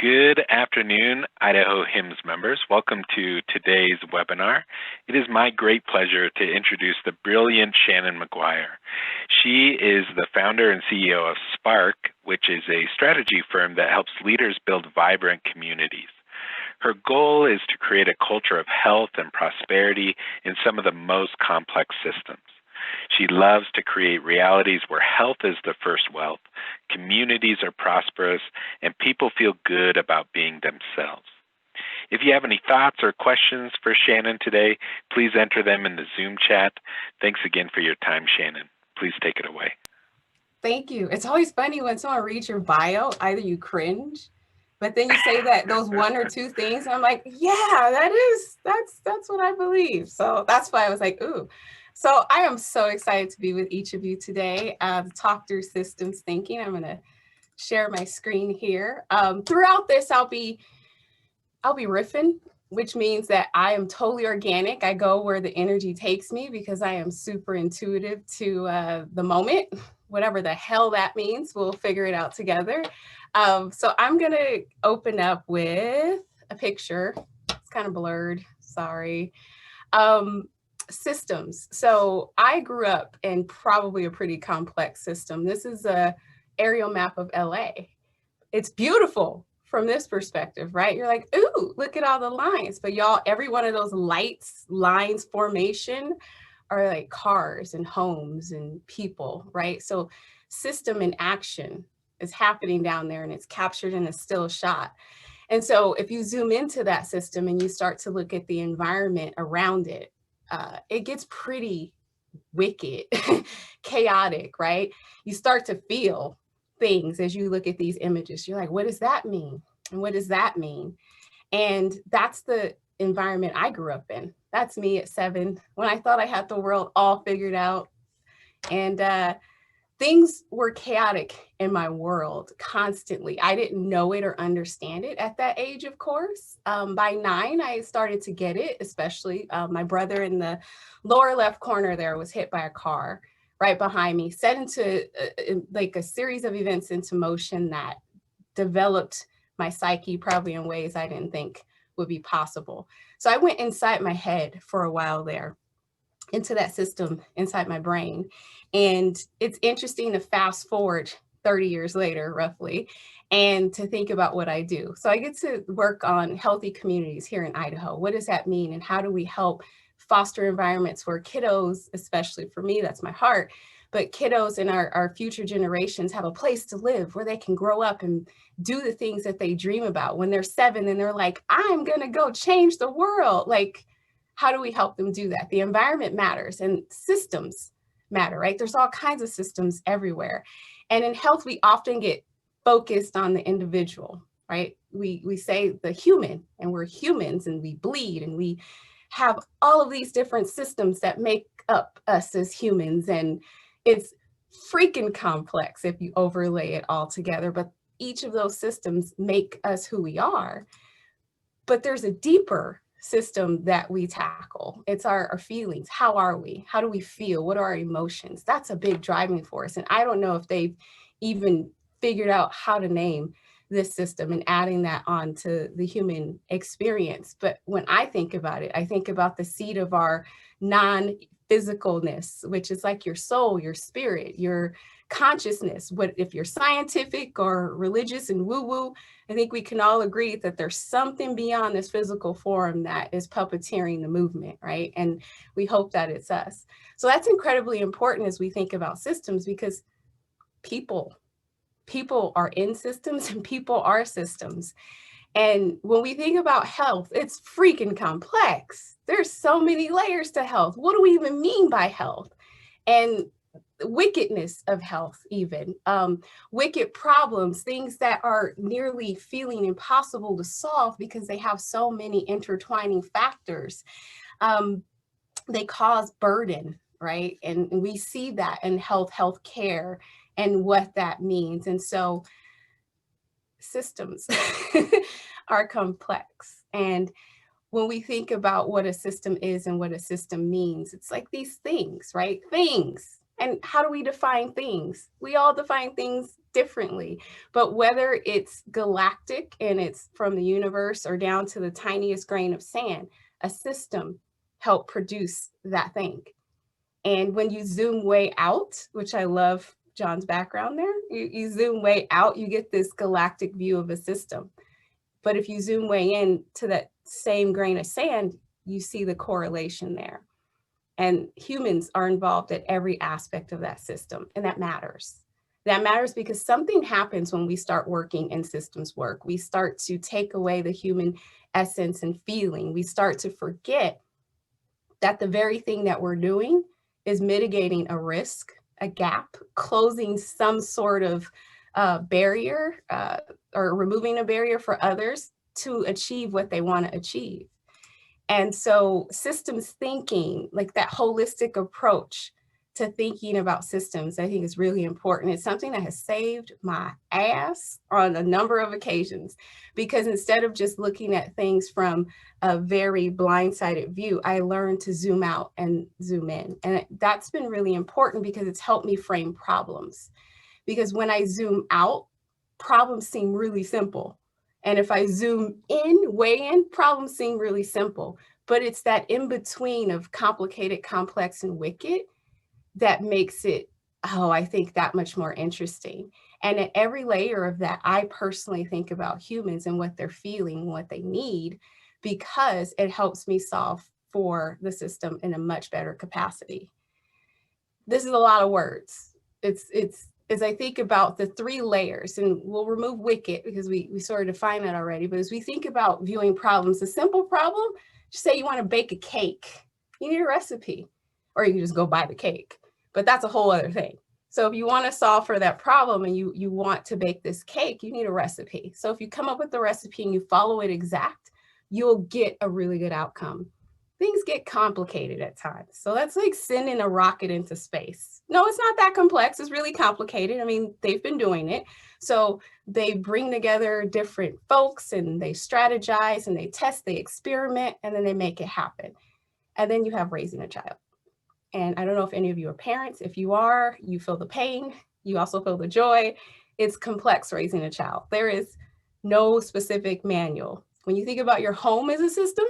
Good afternoon, Idaho Hymns members. Welcome to today's webinar. It is my great pleasure to introduce the brilliant Shannon McGuire. She is the founder and CEO of Spark, which is a strategy firm that helps leaders build vibrant communities. Her goal is to create a culture of health and prosperity in some of the most complex systems. She loves to create realities where health is the first wealth, communities are prosperous, and people feel good about being themselves. If you have any thoughts or questions for Shannon today, please enter them in the Zoom chat. Thanks again for your time, Shannon. Please take it away. Thank you. It's always funny when someone reads your bio, either you cringe, but then you say that those one or two things, and I'm like, yeah, that's what I believe. So that's why I was like, ooh. So I am so excited to be with each of you today to talk through systems thinking. I'm going to share my screen here. Throughout this, I'll be riffing, which means that I am totally organic. I go where the energy takes me because I am super intuitive to the moment, whatever the hell that means. We'll figure it out together. So I'm going to open up with a picture. It's kind of blurred. Sorry. Systems. So I grew up in probably a pretty complex system. This is a aerial map of LA. It's beautiful from this perspective, right? You're like, ooh, look at all the lines. But y'all, every one of those lines formation are like cars and homes and people, right? So system in action is happening down there and it's captured in a still shot. And so if you zoom into that system and you start to look at the environment around it, it gets pretty wicked, chaotic, right? You start to feel things as you look at these images. You're like, what does that mean? And what does that mean? And that's the environment I grew up in. That's me at 7 when I thought I had the world all figured out. And things were chaotic in my world constantly. I didn't know it or understand it at that age, of course. By 9, I started to get it, especially my brother in the lower left corner there was hit by a car right behind me, set into like a series of events into motion that developed my psyche probably in ways I didn't think would be possible. So I went inside my head for a while there, into that system inside my brain. And it's interesting to fast forward 30 years later, roughly, and to think about what I do. So I get to work on healthy communities here in Idaho. What does that mean? And how do we help foster environments where kiddos, especially for me, that's my heart, but kiddos and our future generations have a place to live where they can grow up and do the things that they dream about. When they're 7 and they're like, I'm going to go change the world. Like, how do we help them do that? The environment matters and systems matter, right? There's all kinds of systems everywhere. And in health, we often get focused on the individual, right? We say the human, and we're humans and we bleed and we have all of these different systems that make up us as humans. And it's freaking complex if you overlay it all together. But each of those systems make us who we are. But there's a deeper system that we tackle. It's our feelings. How are we? How do we feel? What are our emotions? That's a big driving force. And I don't know if they've even figured out how to name this system and adding that on to the human experience. But when I think about it, I think about the seed of our non-physicalness, which is like your soul, your spirit, your consciousness. What if you're scientific or religious and woo-woo, I think we can all agree that there's something beyond this physical form that is puppeteering the movement, right? And we hope that it's us. So that's incredibly important as we think about systems, because people are in systems and people are systems. And when we think about health, it's freaking complex. There's so many layers to health. What do we even mean by health? And wickedness of health, even wicked problems, things that are nearly feeling impossible to solve because they have so many intertwining factors. They cause burden, right? And we see that in health care and what that means. And so systems are complex. And when we think about what a system is and what a system means, it's like these things, right? Things. And how do we define things? We all define things differently, but whether it's galactic and it's from the universe or down to the tiniest grain of sand, a system helped produce that thing. And when you zoom way out, which I love John's background there, you zoom way out, you get this galactic view of a system. But if you zoom way in to that same grain of sand, you see the correlation there. And humans are involved at every aspect of that system, and that matters. That matters because something happens when we start working in systems work. We start to take away the human essence and feeling. We start to forget that the very thing that we're doing is mitigating a risk, a gap, closing some sort of barrier or removing a barrier for others to achieve what they want to achieve. And so systems thinking, like that holistic approach to thinking about systems, I think is really important. It's something that has saved my ass on a number of occasions, because instead of just looking at things from a very blindsided view, I learned to zoom out and zoom in. And that's been really important because it's helped me frame problems. Because when I zoom out, problems seem really simple. And if I zoom in, way in, problems seem really simple. But it's that in between of complicated, complex, and wicked that makes it, I think, that much more interesting. And at every layer of that, I personally think about humans and what they're feeling, what they need, because it helps me solve for the system in a much better capacity. This is a lot of words. It's as I think about the three layers, and we'll remove wicked because we sort of defined that already, but as we think about viewing problems, a simple problem, just say you want to bake a cake, you need a recipe, or you can just go buy the cake, but that's a whole other thing. So if you want to solve for that problem and you want to bake this cake, you need a recipe. So if you come up with the recipe and you follow it exact, you'll get a really good outcome. Things get complicated at times. So that's like sending a rocket into space. No, it's not that complex. It's really complicated. I mean, they've been doing it. So they bring together different folks and they strategize and they test, they experiment, and then they make it happen. And then you have raising a child. And I don't know if any of you are parents. If you are, you feel the pain. You also feel the joy. It's complex raising a child. There is no specific manual. When you think about your home as a system,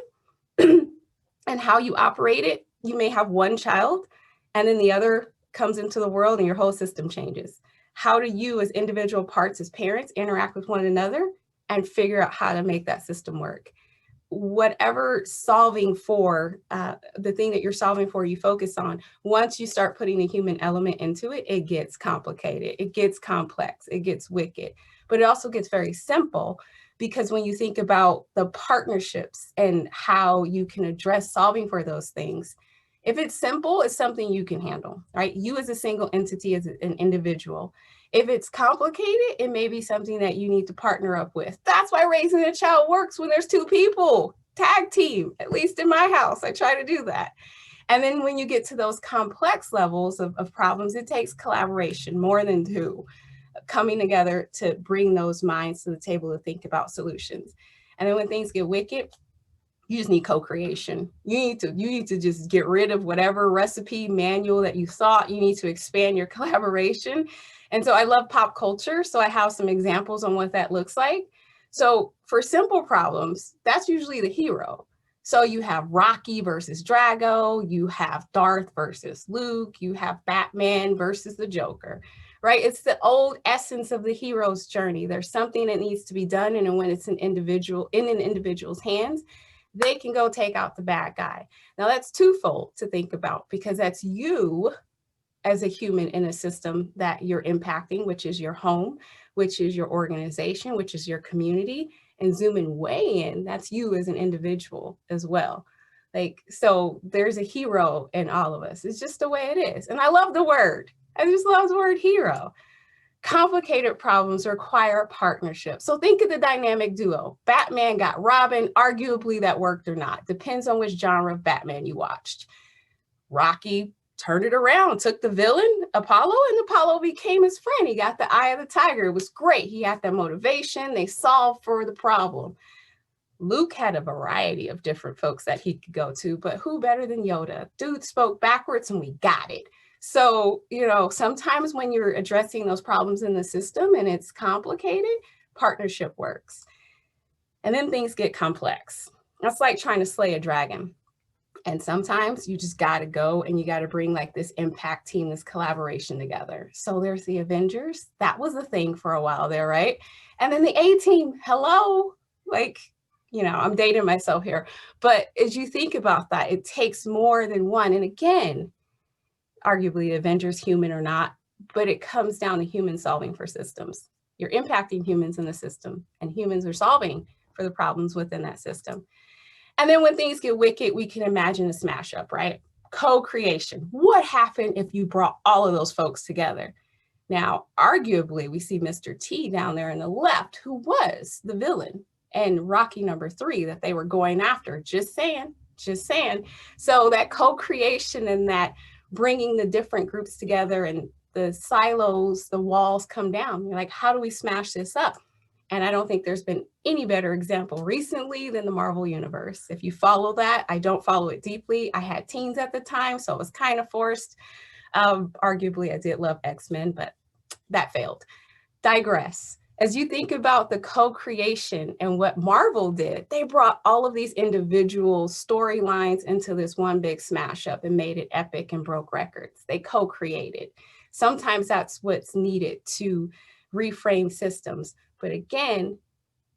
and how you operate it, you may have one child and then the other comes into the world and your whole system changes. How do you as individual parts, as parents, interact with one another and figure out how to make that system work? Whatever solving for, the thing that you're solving for, you focus on, once you start putting the human element into it, it gets complicated, it gets complex, it gets wicked, but it also gets very simple. Because when you think about the partnerships and how you can address solving for those things, if it's simple, it's something you can handle, right? You as a single entity, as an individual. If it's complicated, it may be something that you need to partner up with. That's why raising a child works when there's two people, tag team, at least in my house, I try to do that. And then when you get to those complex levels of problems, it takes collaboration, more than two, coming together to bring those minds to the table to think about solutions. And then when things get wicked, you just need co-creation. You need to just get rid of whatever recipe manual that you thought. You need to expand your collaboration. And so I love pop culture. So I have some examples on what that looks like. So for simple problems, that's usually the hero. So you have Rocky versus Drago, you have Darth versus Luke, you have Batman versus the Joker, right? It's the old essence of the hero's journey. There's something that needs to be done, and when it's an individual in an individual's hands, they can go take out the bad guy. Now that's twofold to think about, because that's you as a human in a system that you're impacting, which is your home, which is your organization, which is your community, and zooming way in, that's you as an individual as well. Like, so there's a hero in all of us. It's just the way it is. And I love the word. I just love the word hero. Complicated problems require a partnership. So think of the dynamic duo. Batman got Robin. Arguably that worked or not. Depends on which genre of Batman you watched. Rocky turned it around, took the villain, Apollo, and Apollo became his friend. He got the eye of the tiger. It was great. He had that motivation. They solved for the problem. Luke had a variety of different folks that he could go to, but who better than Yoda? Dude spoke backwards and we got it. So, sometimes when you're addressing those problems in the system and it's complicated, partnership works. And then things get complex. That's like trying to slay a dragon. And sometimes you just got to go and you got to bring like this impact team, this collaboration together. So there's the Avengers. That was a thing for a while there, right? And then the A team, hello. Like, I'm dating myself here. But as you think about that, it takes more than one. And again, arguably Avengers, human or not, but it comes down to humans solving for systems. You're impacting humans in the system, and humans are solving for the problems within that system. And then when things get wicked, we can imagine a smash up, right? Co-creation. What happened if you brought all of those folks together? Now, arguably, we see Mr. T down there in the left, who was the villain and Rocky number 3 that they were going after. Just saying. So that co-creation and that bringing the different groups together and the silos, the walls come down. You're like, how do we smash this up? And I don't think there's been any better example recently than the Marvel Universe. If you follow that, I don't follow it deeply. I had teens at the time, so it was kind of forced. Arguably, I did love X-Men, but that failed. Digress. As you think about the co-creation and what Marvel did, they brought all of these individual storylines into this one big smash up and made it epic and broke records. They co-created. Sometimes that's what's needed to reframe systems. But again,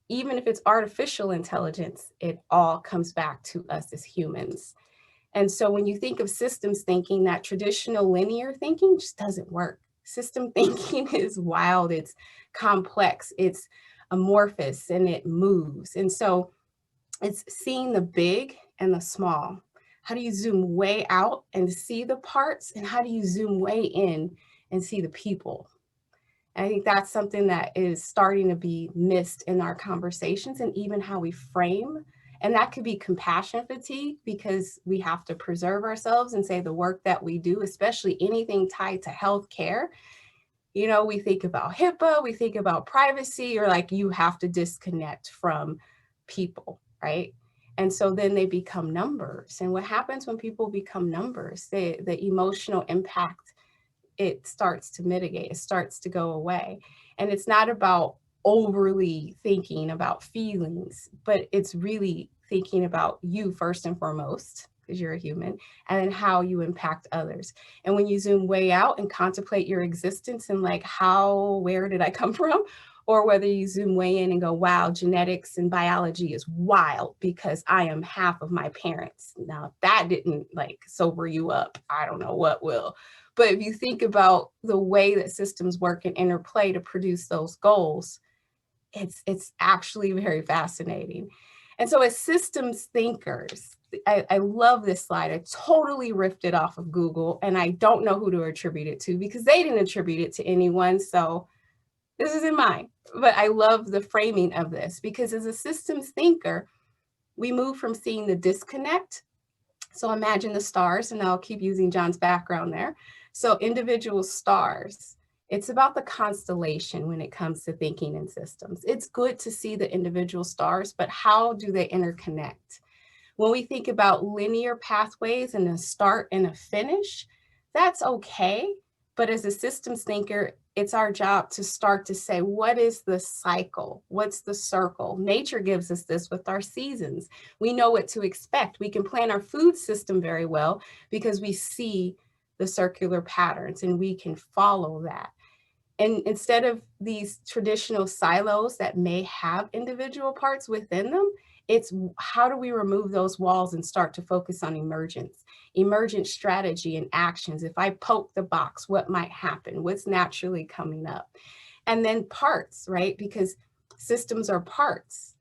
even if it's artificial intelligence, it all comes back to us as humans. And so when you think of systems thinking, that traditional linear thinking just doesn't work. System thinking is wild, it's complex, it's amorphous, and it moves. And so it's seeing the big and the small. How do you zoom way out and see the parts? And how do you zoom way in and see the people? I think that's something that is starting to be missed in our conversations and even how we frame. And that could be compassion fatigue because we have to preserve ourselves and say the work that we do, especially anything tied to healthcare. We think about HIPAA, we think about privacy, or like you have to disconnect from people, right? And so then they become numbers. And what happens when people become numbers? The emotional impact, it starts to mitigate, it starts to go away. And it's not about overly thinking about feelings, but it's really thinking about you first and foremost, because you're a human, and then how you impact others. And when you zoom way out and contemplate your existence and like, where did I come from? Or whether you zoom way in and go, wow, genetics and biology is wild because I am half of my parents. Now, if that didn't like sober you up, I don't know what will. But if you think about the way that systems work and interplay to produce those goals, it's actually very fascinating. And so as systems thinkers, I love this slide. I totally ripped it off of Google, and I don't know who to attribute it to because they didn't attribute it to anyone. So this isn't mine, but I love the framing of this because as a systems thinker, we move from seeing the disconnect. So imagine the stars, and I'll keep using John's background there. So individual stars, it's about the constellation when it comes to thinking in systems. It's good to see the individual stars, but how do they interconnect? When we think about linear pathways and a start and a finish, that's okay. But as a systems thinker, it's our job to start to say, what is the cycle? What's the circle? Nature gives us this with our seasons. We know what to expect. We can plan our food system very well because we see the circular patterns and we can follow that. And instead of these traditional silos that may have individual parts within them, it's how do we remove those walls and start to focus on emergent strategy and actions. If I poke the box, what might happen? What's naturally coming up? And then parts, right? Because systems are parts,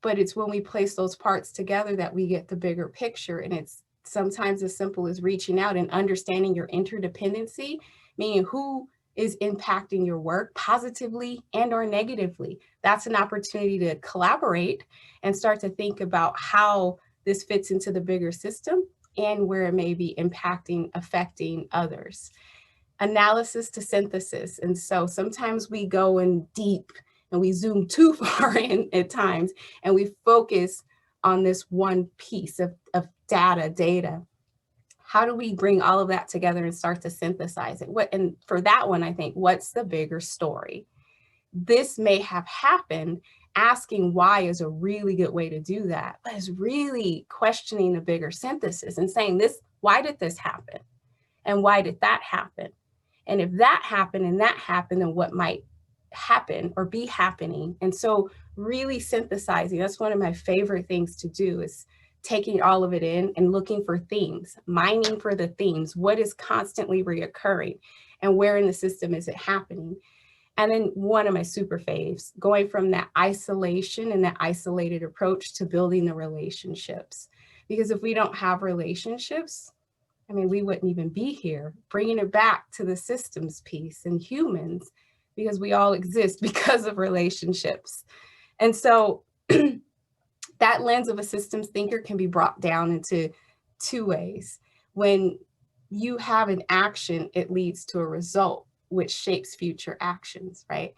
but it's when we place those parts together that we get the bigger picture. And it's sometimes as simple as reaching out and understanding your interdependency, meaning who is impacting your work positively and or negatively. That's an opportunity to collaborate and start to think about how this fits into the bigger system and where it may be impacting, affecting others. Analysis to synthesis. And so sometimes we go in deep and we zoom too far in at times, and we focus on this one piece of data. How do we bring all of that together and start to synthesize it? And for that one, I think, what's the bigger story? This may have happened. Asking why is a really good way to do that, but it's really questioning the bigger synthesis and saying this, why did this happen? And why did that happen? And if that happened and that happened, then what might happen or be happening? And so really synthesizing, that's one of my favorite things to do, is taking all of it in and looking for themes, mining for the themes. What is constantly reoccurring and where in the system is it happening? And then one of my super faves, going from that isolation and that isolated approach to building the relationships. Because if we don't have relationships, I mean, we wouldn't even be here. Bringing it back to the systems piece and humans, because we all exist because of relationships. And so that lens of a systems thinker can be brought down into two ways. When you have an action, it leads to a result, which shapes future actions, right?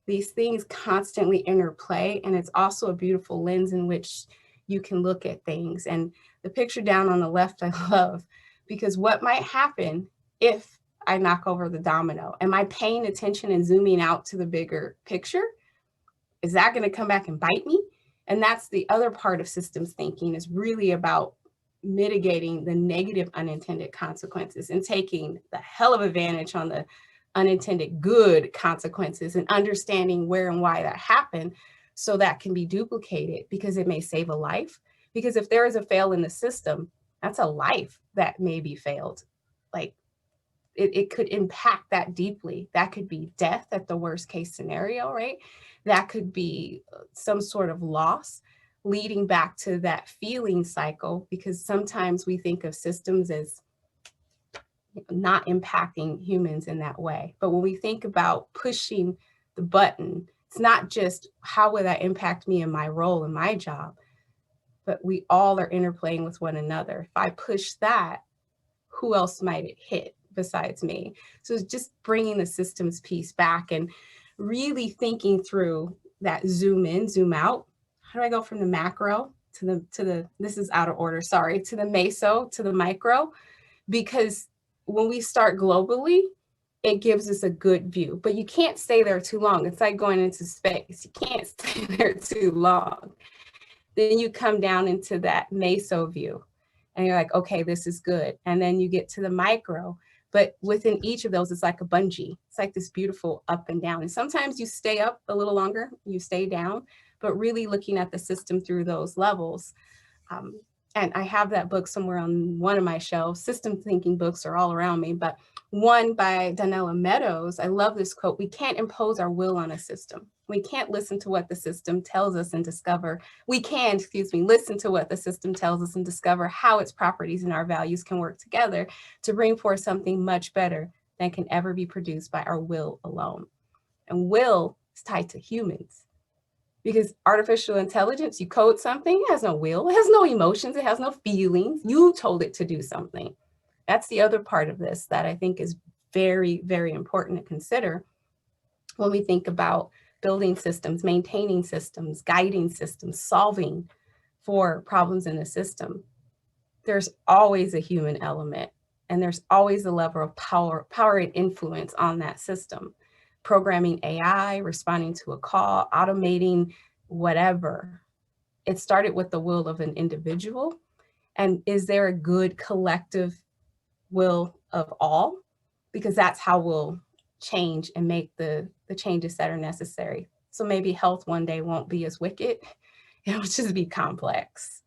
These things constantly interplay, and it's also a beautiful lens in which you can look at things. And the picture down on the left, I love, because what might happen if I knock over the domino? Am I paying attention and zooming out to the bigger picture? Is that going to come back and bite me? And that's the other part of systems thinking, is really about mitigating the negative unintended consequences and taking the hell of advantage on the unintended good consequences and understanding where and why that happened, so that can be duplicated, because it may save a life. Because if there is a fail in the system, that's a life that may be failed. Like it could impact that deeply. That could be death at the worst case scenario, right? That could be some sort of loss, leading back to that feeling cycle, because sometimes we think of systems as not impacting humans in that way. But when we think about pushing the button, it's not just how will that impact me in my role in my job, but we all are interplaying with one another. If I push that, who else might it hit besides me? So it's just bringing the systems piece back and really thinking through that zoom in, zoom out. How do I go from the macro to the this is out of order, sorry, to the meso, to the micro? Because when we start globally, it gives us a good view, but you can't stay there too long. It's like going into space. You can't stay there too long. Then you come down into that meso view and you're like, okay, this is good. And then you get to the micro, but within each of those, it's like a bungee. It's like this beautiful up and down. And sometimes you stay up a little longer, you stay down, but really looking at the system through those levels. And I have that book somewhere on one of my shelves. System thinking books are all around me, but one by Donella Meadows, I love this quote: we can't impose our will on a system. We can't listen to what the system tells us and discover. We can, listen to what the system tells us and discover how its properties and our values can work together to bring forth something much better than can ever be produced by our will alone. And will is tied to humans. Because artificial intelligence, you code something, it has no will, it has no emotions, it has no feelings. You told it to do something. That's the other part of this that I think is very, very important to consider when we think about building systems, maintaining systems, guiding systems, solving for problems in the system. There's always a human element, and there's always a level of power and influence on that system. Programming AI, responding to a call, automating whatever. It started with the will of an individual. And is there a good collective will of all? Because that's how we'll change and make the changes that are necessary. So maybe health one day won't be as wicked. It'll just be complex.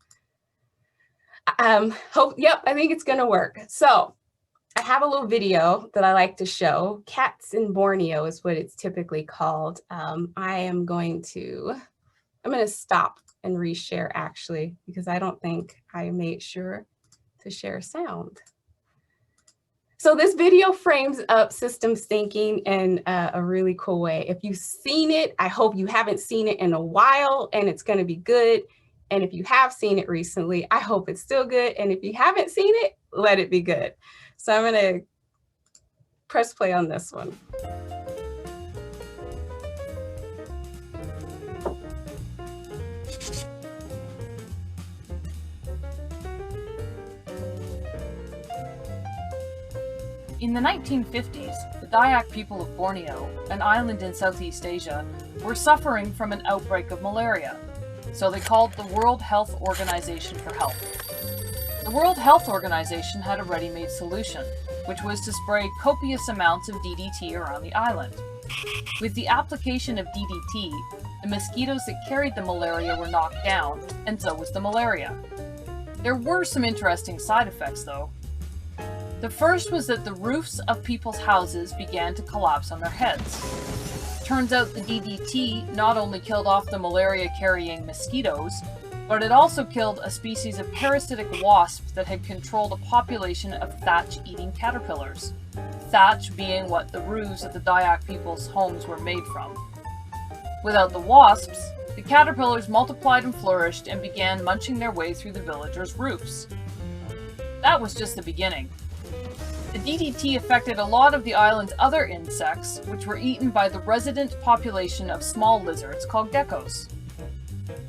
I think it's going to work. So I have a little video that I like to show. Cats in Borneo is what it's typically called. I'm going to stop and reshare actually, because I don't think I made sure to share sound. So this video frames up systems thinking in a really cool way. If you've seen it, I hope you haven't seen it in a while and it's going to be good. And if you have seen it recently, I hope it's still good. And if you haven't seen it, let it be good. So I'm going to press play on this one. In the 1950s, the Dayak people of Borneo, an island in Southeast Asia, were suffering from an outbreak of malaria, so they called the World Health Organization for help. The World Health Organization had a ready-made solution, which was to spray copious amounts of DDT around the island. With the application of DDT, the mosquitoes that carried the malaria were knocked down, and so was the malaria. There were some interesting side effects, though. The first was that the roofs of people's houses began to collapse on their heads. Turns out the DDT not only killed off the malaria-carrying mosquitoes, but it also killed a species of parasitic wasps that had controlled a population of thatch-eating caterpillars. Thatch being what the roofs of the Dayak people's homes were made from. Without the wasps, the caterpillars multiplied and flourished and began munching their way through the villagers' roofs. That was just the beginning. The DDT affected a lot of the island's other insects, which were eaten by the resident population of small lizards called geckos.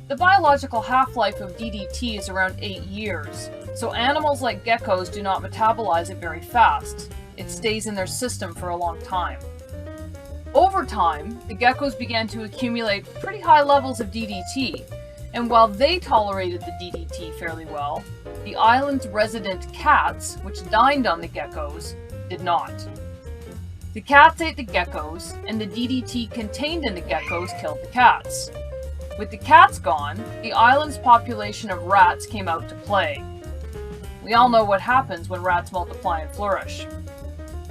The biological half-life of DDT is around 8 years, so animals like geckos do not metabolize it very fast. It stays in their system for a long time. Over time, the geckos began to accumulate pretty high levels of DDT, and while they tolerated the DDT fairly well, the island's resident cats, which dined on the geckos, did not. The cats ate the geckos, and the DDT contained in the geckos killed the cats. With the cats gone, the island's population of rats came out to play. We all know what happens when rats multiply and flourish.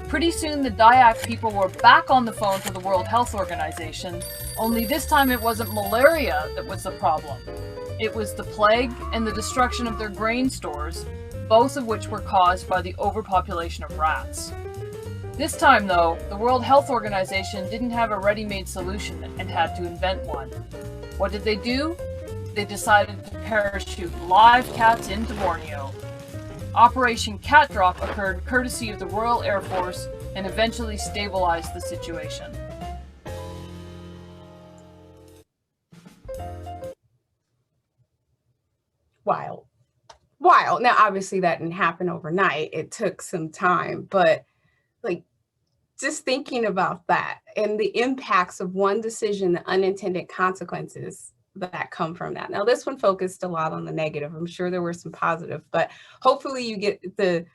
Pretty soon the Dayak people were back on the phone to the World Health Organization, only this time it wasn't malaria that was the problem. It was the plague and the destruction of their grain stores, both of which were caused by the overpopulation of rats. This time, though, the World Health Organization didn't have a ready-made solution and had to invent one. What did they do? They decided to parachute live cats into Borneo. Operation Cat Drop occurred courtesy of the Royal Air Force and eventually stabilized the situation. Wild. Wild. Now, obviously, that didn't happen overnight. It took some time, but like just thinking about that and the impacts of one decision, the unintended consequences that come from that. Now, this one focused a lot on the negative. I'm sure there were some positive, but hopefully you get the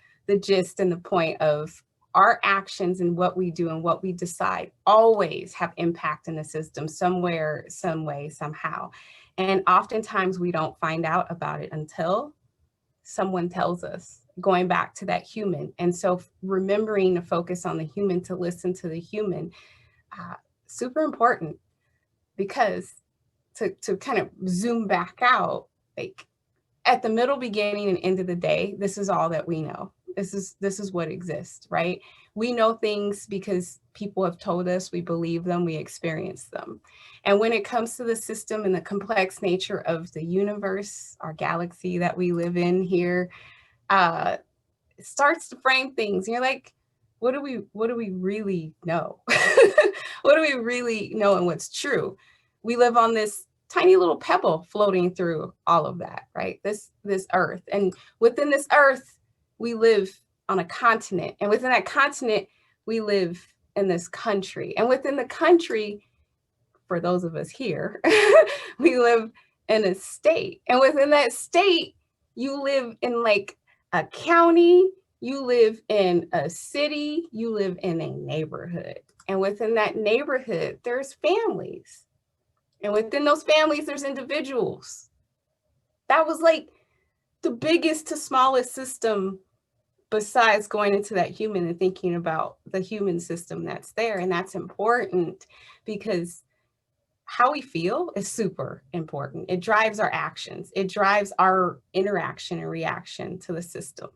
gist and the point of our actions and what we do and what we decide always have impact in the system somewhere, some way, somehow. And oftentimes we don't find out about it until someone tells us, going back to that human. And so remembering to focus on the human, to listen to the human, super important, because to kind of zoom back out, like at the middle, beginning, and end of the day, this is all that we know. This is what exists, right? We know things because people have told us, we believe them, we experience them. And when it comes to the system and the complex nature of the universe, our galaxy that we live in here, it starts to frame things. And you're like, what do we really know? What do we really know and what's true? We live on this tiny little pebble floating through all of that, right? This earth. And within this earth, we live on a continent. And within that continent, we live in this country. And within the country, for those of us here, we live in a state. And within that state, you live in like a county, you live in a city, you live in a neighborhood. And within that neighborhood, there's families. And within those families, there's individuals. That was like the biggest to smallest system, besides going into that human and thinking about the human system that's there. And that's important because how we feel is super important. It drives our actions. It drives our interaction and reaction to the system.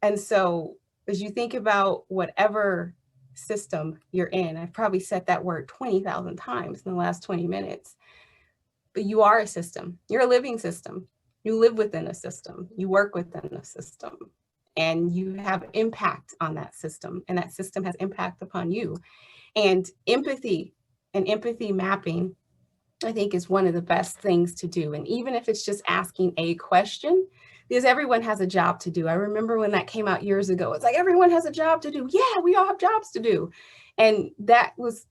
And so as you think about whatever system you're in, I've probably said that word 20,000 times in the last 20 minutes, but you are a system. You're a living system. You live within a system. You work within a system, and you have impact on that system, and that system has impact upon you. And empathy and empathy mapping, I think, is one of the best things to do. And even if it's just asking a question because everyone has a job to do. I remember when that came out years ago, it's like, everyone has a job to do. Yeah, we all have jobs to do. And that was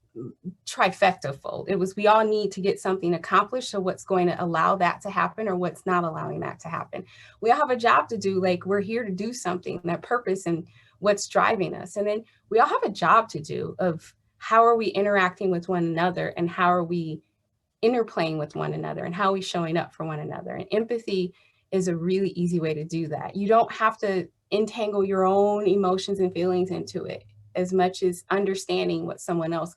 trifecta-ful. It was, we all need to get something accomplished. So what's going to allow that to happen or what's not allowing that to happen? We all have a job to do. Like, we're here to do something, that purpose and what's driving us. And then we all have a job to do of how are we interacting with one another, and how are we interplaying with one another, and how are we showing up for one another. And empathy is a really easy way to do that. You don't have to entangle your own emotions and feelings into it as much as understanding what someone else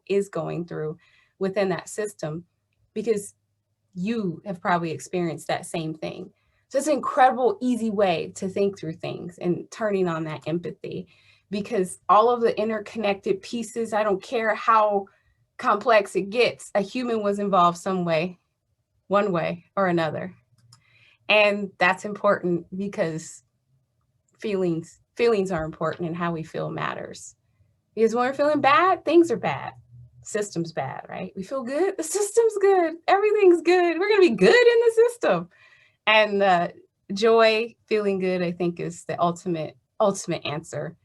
is going through within that system, because you have probably experienced that same thing. So it's an incredible, easy way to think through things and turning on that empathy, because all of the interconnected pieces, I don't care how complex it gets, a human was involved some way, one way or another. And that's important, because feelings are important, and how we feel matters. Because when we're feeling bad, things are bad. System's bad, right? We feel good, the system's good, everything's good. We're gonna be good in the system. And joy, feeling good, I think, is the ultimate answer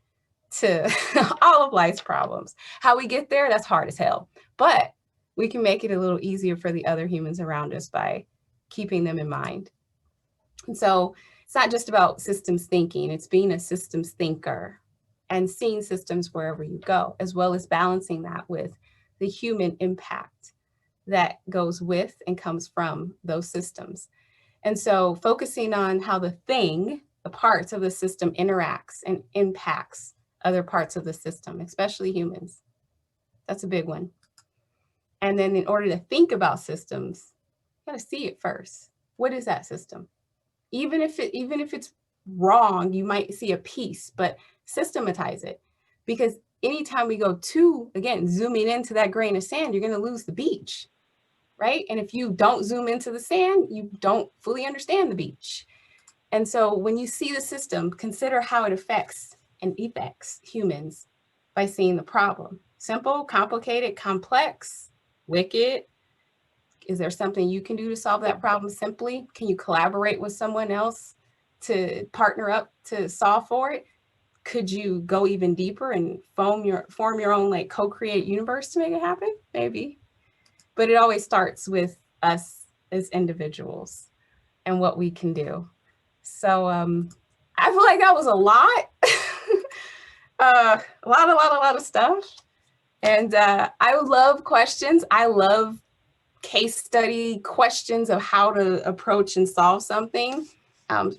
to all of life's problems. How we get there, that's hard as hell. But we can make it a little easier for the other humans around us by keeping them in mind. And so it's not just about systems thinking, it's being a systems thinker and seeing systems wherever you go, as well as balancing that with the human impact that goes with and comes from those systems. And so focusing on how the parts of the system interacts and impacts other parts of the system, especially humans. That's a big one. And then in order to think about systems, you gotta see it first. What is that system? Even if it's wrong, you might see a piece, but systematize it. Because anytime we go again, zooming into that grain of sand, you're gonna lose the beach, right? And if you don't zoom into the sand, you don't fully understand the beach. And so when you see the system, consider how it affects humans by seeing the problem. Simple, complicated, complex, wicked. Is there something you can do to solve that problem simply? Can you collaborate with someone else to partner up to solve for it? Could you go even deeper and form your own like co-create universe to make it happen? Maybe. But it always starts with us as individuals and what we can do. So I feel like that was a lot. A lot of stuff. And I love questions. I love case study questions of how to approach and solve something.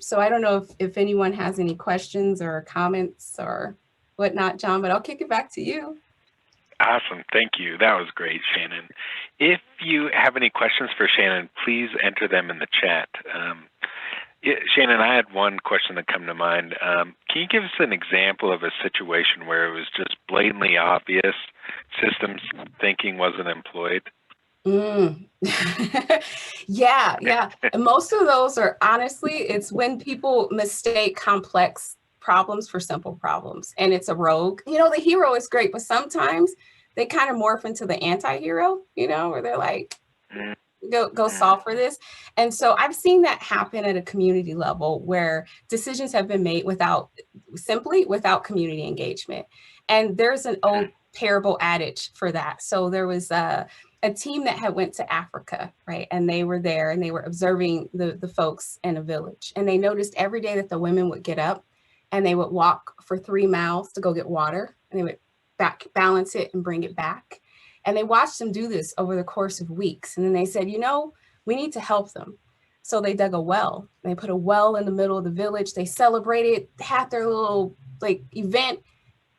So I don't know if anyone has any questions or comments or whatnot, John, but I'll kick it back to you. Awesome. Thank you. That was great, Shannon. If you have any questions for Shannon, please enter them in the chat. Shannon, I had one question that come to mind. Can you give us an example of a situation where it was just blatantly obvious systems thinking wasn't employed? Yeah. And most of those are, honestly, it's when people mistake complex problems for simple problems, and it's a rogue. The hero is great, but sometimes they kind of morph into the anti-hero, where they're like, go solve for this. And so I've seen that happen at a community level where decisions have been made without community engagement. And there's an old parable adage for that. So there was a team that had went to Africa, right? And they were there and they were observing the folks in a village. And they noticed every day that the women would get up and they would walk for 3 miles to go get water, and they would balance it and bring it back. And they watched them do this over the course of weeks. And then they said, we need to help them. So they dug a well. They put a well in the middle of the village. They celebrated, had their little event.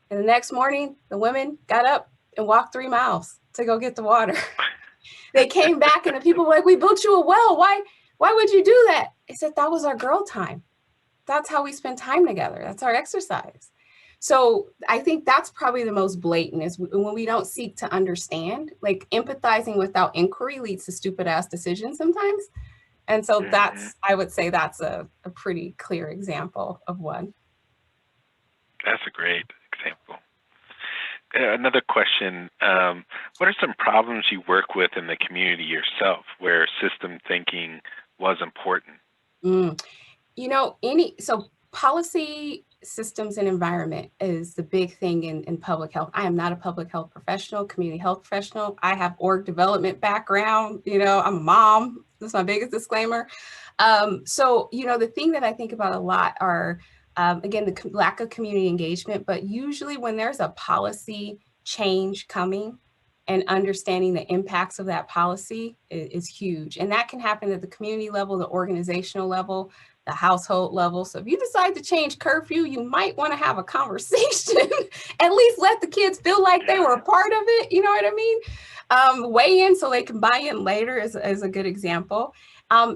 And the next morning, the women got up and walked 3 miles to go get the water. They came back and the people were like, we built you a well. Why would you do that? I said, that was our girl time. That's how we spend time together. That's our exercise. So I think that's probably the most blatant, is when we don't seek to understand. Empathizing without inquiry leads to stupid ass decisions sometimes. And so I would say that's a pretty clear example of one. That's a great example. Another question, what are some problems you work with in the community yourself where system thinking was important? So policy, systems, and environment is the big thing in public health. I am not a public health professional, community health professional. I have org development background. I'm a mom. That's my biggest disclaimer. So, the thing that I think about a lot are, again, the lack of community engagement, but usually when there's a policy change coming, and understanding the impacts of that policy is huge. And that can happen at the community level, the organizational level, the household level. So if you decide to change curfew, you might want to have a conversation, at least let the kids feel like they were a part of it. You know what I mean? Weigh in so they can buy in later is a good example.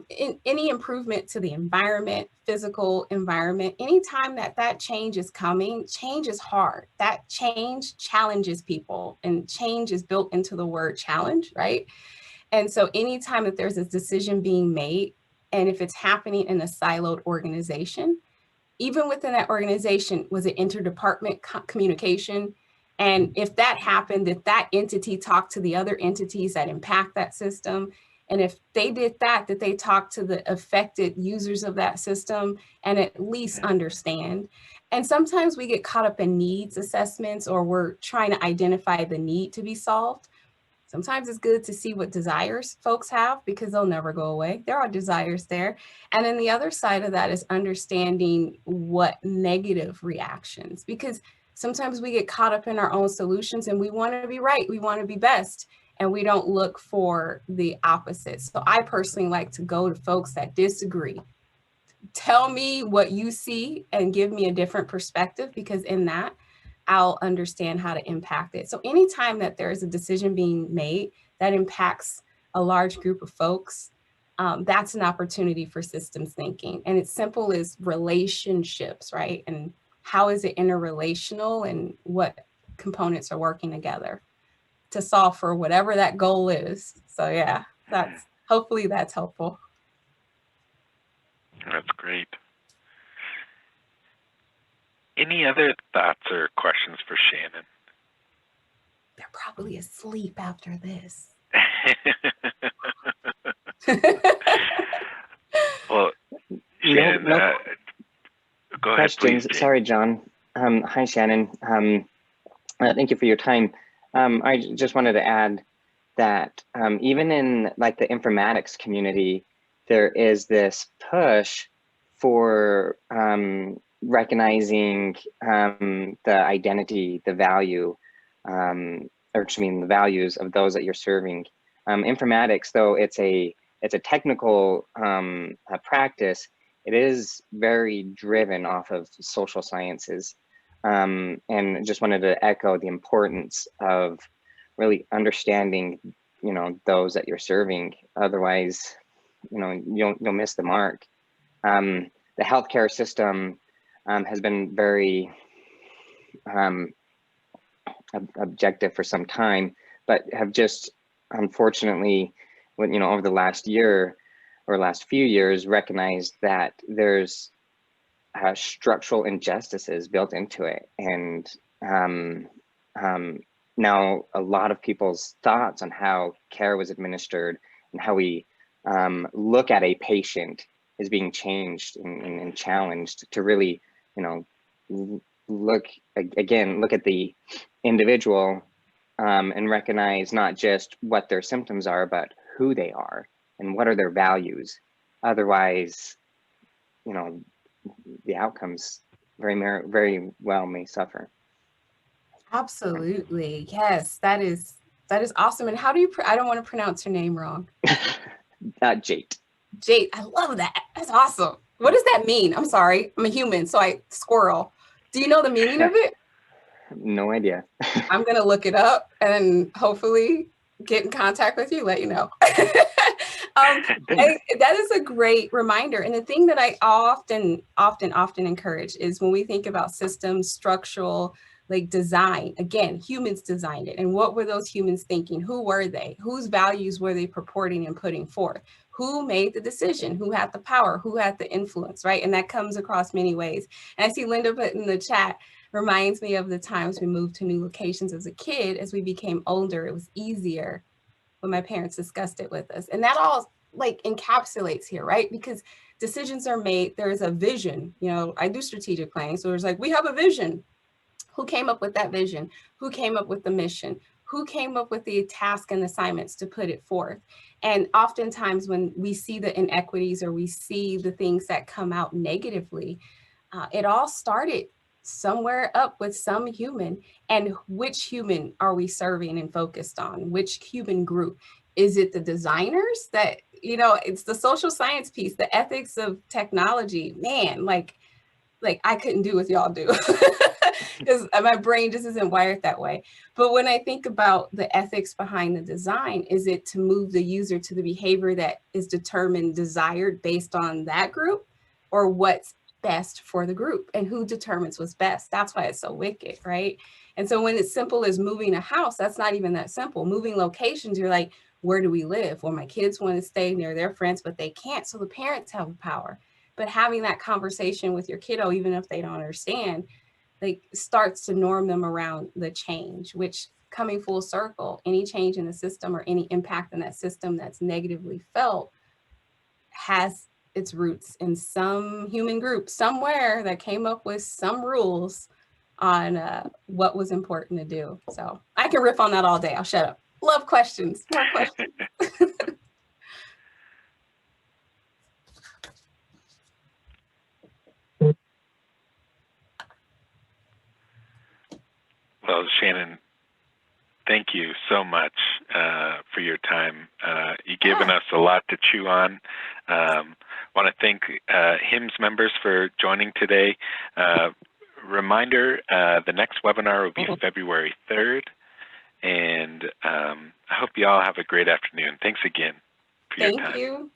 In any improvement to the environment, physical environment, anytime that change is coming, change is hard. That change challenges people, and change is built into the word challenge, right? And so anytime that there's a decision being made, and if it's happening in a siloed organization, even within that organization, was it interdepartment communication? And if that happened, if that entity talked to the other entities that impact that system, and if they did that they talk to the affected users of that system and at least understand. And sometimes we get caught up in needs assessments, or we're trying to identify the need to be solved. Sometimes it's good to see what desires folks have, because they'll never go away. There are desires there. And then the other side of that is understanding what negative reactions, because sometimes we get caught up in our own solutions and we want to be right, we want to be best, and we don't look for the opposite. So I personally like to go to folks that disagree. Tell me what you see and give me a different perspective, because in that, I'll understand how to impact it. So anytime that there is a decision being made that impacts a large group of folks, that's an opportunity for systems thinking. And it's simple as relationships, right? And how is it interrelational, and what components are working together to solve for whatever that goal is. So yeah, hopefully that's helpful. That's great. Any other thoughts or questions for Shannon? They're probably asleep after this. Well, Shannon, go ahead, please. Sorry, John. Hi, Shannon. Thank you for your time. I just wanted to add that even in like the informatics community, there is this push for recognizing the identity, the value, the values of those that you're serving. Informatics, though it's a technical practice, it is very driven off of social sciences. And just wanted to echo the importance of really understanding, those that you're serving. Otherwise, you'll miss the mark. The healthcare system has been very objective for some time, but have just unfortunately, over the last year or last few years, recognized that there's structural injustices built into it. And now a lot of people's thoughts on how care was administered and how we look at a patient is being changed and challenged to really, look at the individual and recognize not just what their symptoms are, but who they are and what are their values. Otherwise, the outcomes very well may suffer. Absolutely. Yes, that is awesome. And how do you, I don't want to pronounce your name wrong. Jate. Jate, I love that. That's awesome. What does that mean? I'm sorry, I'm a human, so I squirrel. Do you know the meaning of it? No idea. I'm going to look it up and hopefully get in contact with you, let you know. That is a great reminder. And the thing that I often encourage is when we think about systems, structural, like design, again, humans designed it. And what were those humans thinking? Who were they? Whose values were they purporting and putting forth? Who made the decision? Who had the power? Who had the influence, right? And that comes across many ways. And I see Linda put in the chat, reminds me of the times we moved to new locations as a kid. As we became older, it was easier when my parents discussed it with us. And that all like encapsulates here, right? Because decisions are made. There's a vision. You know, I do strategic planning. So there's like, we have a vision. Who came up with that vision? Who came up with the mission? Who came up with the task and assignments to put it forth? And oftentimes when we see the inequities or we see the things that come out negatively, it all started somewhere up with some human. And which human are we serving and focused on? Which human group? Is it the designers that, you know, it's the social science piece, the ethics of technology, man, like I couldn't do what y'all do because my brain just isn't wired that way. But when I think about the ethics behind the design, is it to move the user to the behavior that is determined, desired based on that group, or what's best for the group, and who determines what's best? That's why it's so wicked, right? And so when it's simple as moving a house, that's not even that simple. Moving locations, you're like, where do we live? Well, my kids want to stay near their friends, but they can't. So the parents have power. But having that conversation with your kiddo, even if they don't understand, like starts to norm them around the change, which coming full circle, any change in the system or any impact in that system that's negatively felt has its roots in some human group somewhere that came up with some rules on what was important to do. So I can riff on that all day. I'll shut up. Love questions. More questions. Well, Shannon, thank you so much for your time. You've given us a lot to chew on. Want to thank HIMSS members for joining today. Reminder, the next webinar will be February 3rd. And I hope you all have a great afternoon. Thanks again for your time. Thank you.